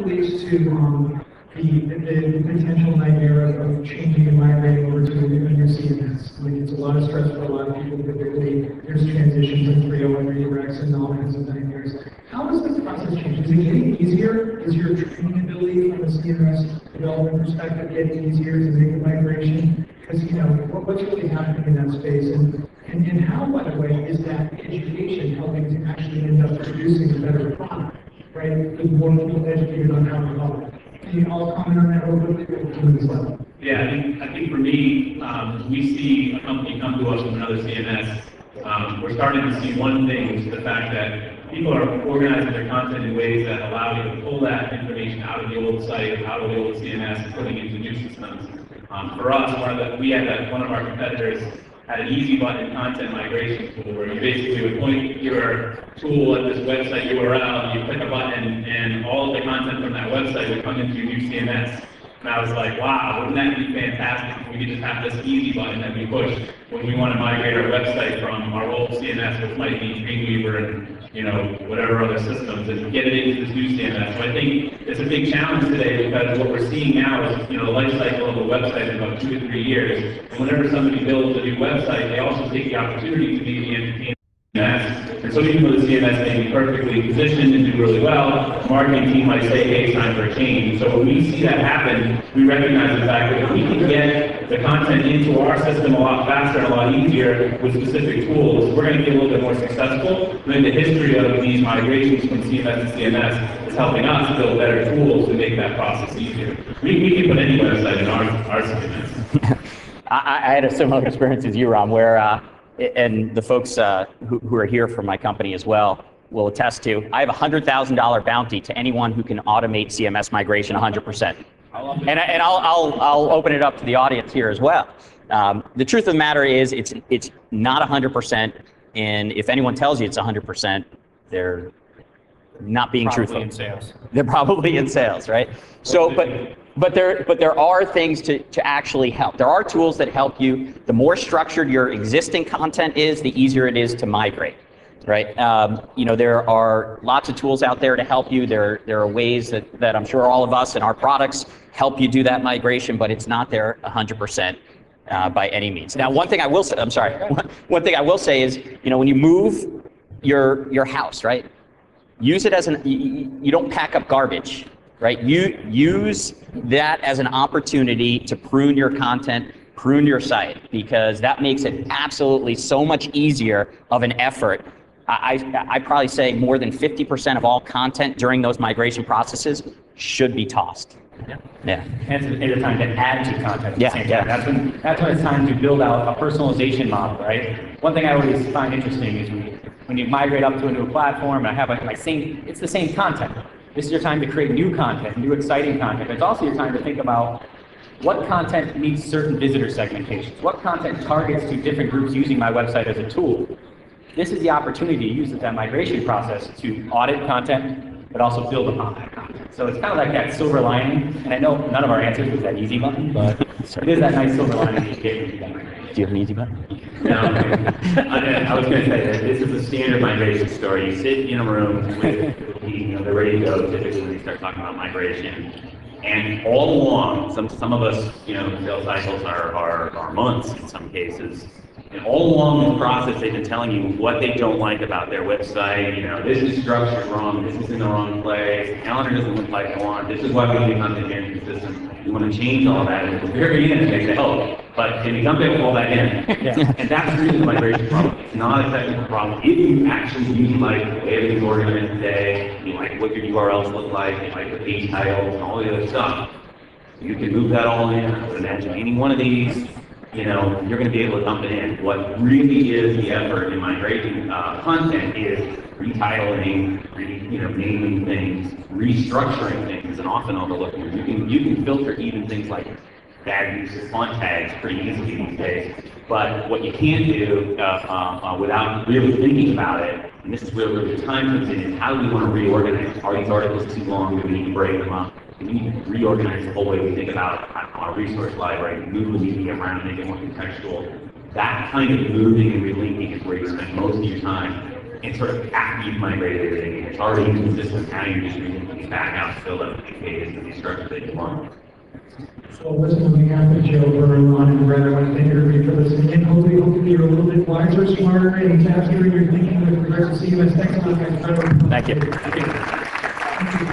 relates to the potential nightmare of changing and migrating over to a new CMS. Like, it's a lot of stress for a lot of people, particularly there's transitions in 3.0 and redirects and all kinds of nightmares. How does this process change? Is it getting easier? Is your training ability from a CMS development perspective getting easier to make the migration? Because, you know, what's really happening in that space? And how, by the way, is that education helping to actually end up producing a better product, right? With more people educated on how to develop it. Can you all comment on that real quickly? Yeah, I think for me, we see a company come to us from another CMS. We're starting to see one thing, which is the fact that people are organizing their content in ways that allow you to pull that information out of the old site, out of the old CMS, and putting it into new systems. For us, one of our competitors had an easy button content migration tool where you basically would point your tool at this website URL, you click a button, and all of the content from that website would come into your new CMS. And I was like, wow, wouldn't that be fantastic if we could just have this easy button that we push when we want to migrate our website from our old CMS, which might be Dreamweaver and, you know, whatever other systems, and get it into this new CMS. So I think it's a big challenge today because what we're seeing now is, you know, the life cycle of a website is about 2 to 3 years. And whenever somebody builds a new website, they also take the opportunity to maybe entertain CMS. And so even though the CMS may be perfectly positioned and do really well, the marketing team might say, hey, it's time for a change. So when we see that happen, we recognize the fact that if we can get the content into our system a lot faster and a lot easier with specific tools, we're going to be a little bit more successful. And then the history of these migrations from CMS to CMS is helping us build better tools to make that process easier. We can put any website in our CMS. I had a similar experience as you, Ron, where and the folks who are here from my company as well will attest to, I have a $100,000 bounty to anyone who can automate CMS migration 100%. And I'll open it up to the audience here as well. The truth of the matter is it's not 100%, and if anyone tells you it's 100%, they're not being truthful. In sales. They're probably in sales, right? So, but there are things to actually help. There are tools that help you. The more structured your existing content is, the easier it is to migrate, right? You know, there are lots of tools out there to help you. There are ways that I'm sure all of us and our products help you do that migration, but it's not there 100%. By any means. Now, one thing I will say, one thing I will say is, you know, when you move your house, right? Use it as you don't pack up garbage, right? You use that as an opportunity to prune your content, prune your site, because that makes it absolutely so much easier of an effort. I probably say more than 50% of all content during those migration processes should be tossed. Yeah. And it's a time to add to content at the same yeah. time. That's when it's time to build out a personalization model, right? One thing I always find interesting is when you migrate up to a new platform, and I have it's the same content. This is your time to create new content, new exciting content. It's also your time to think about what content meets certain visitor segmentations, what content targets to different groups using my website as a tool. This is the opportunity to use that migration process to audit content, but also build upon that content. So it's kind of like that silver lining, and I know none of our answers was that easy button, but it is that nice silver lining that you get when you do that migration. Do you have an easy button? No, I was going to say that this is a standard migration story. You sit in a room with they're ready to go, typically when they start talking about migration. And all along, some of us, you know, sales cycles are months in some cases. And all along this process, they've been telling you what they don't like about their website. You know, this is structured wrong. This is in the wrong place. The calendar doesn't look like I want. This is why we need a content management system. We want to change all that. And at the very end, it makes it help. But can you dump it all that in? Yeah. And that's really the migration problem. It's not a technical problem. If you actually use like the way everything's organized today, you like what your URLs look like, you like the page titles, and all the other stuff, you can move that all in. I would imagine any one of these, you know, you're going to be able to dump it in. What really is the effort in migrating content is retitling, naming things, restructuring things, and often overlooking them. You can filter even things like bad use of font tags pretty easily these days. But what you can't do without really thinking about it, and this is where the time comes in, is how do we want to reorganize? Are these articles too long? Do we need to break them up? We need to reorganize the whole way we think about our resource library, move the media around, make it more contextual. That kind of moving and relinking is where you spend most of your time. and sort of after you've migrated everything, it's already consistent, now you're just using these back out to fill up the pages and the structure that you want. So listen, on behalf of Joe, Vern, Ron, and Brett, I want to thank everybody for listening, and hopefully you're a little bit wiser, smarter, and faster in your thinking with regards to CMS. Thanks a lot, guys. Thank you.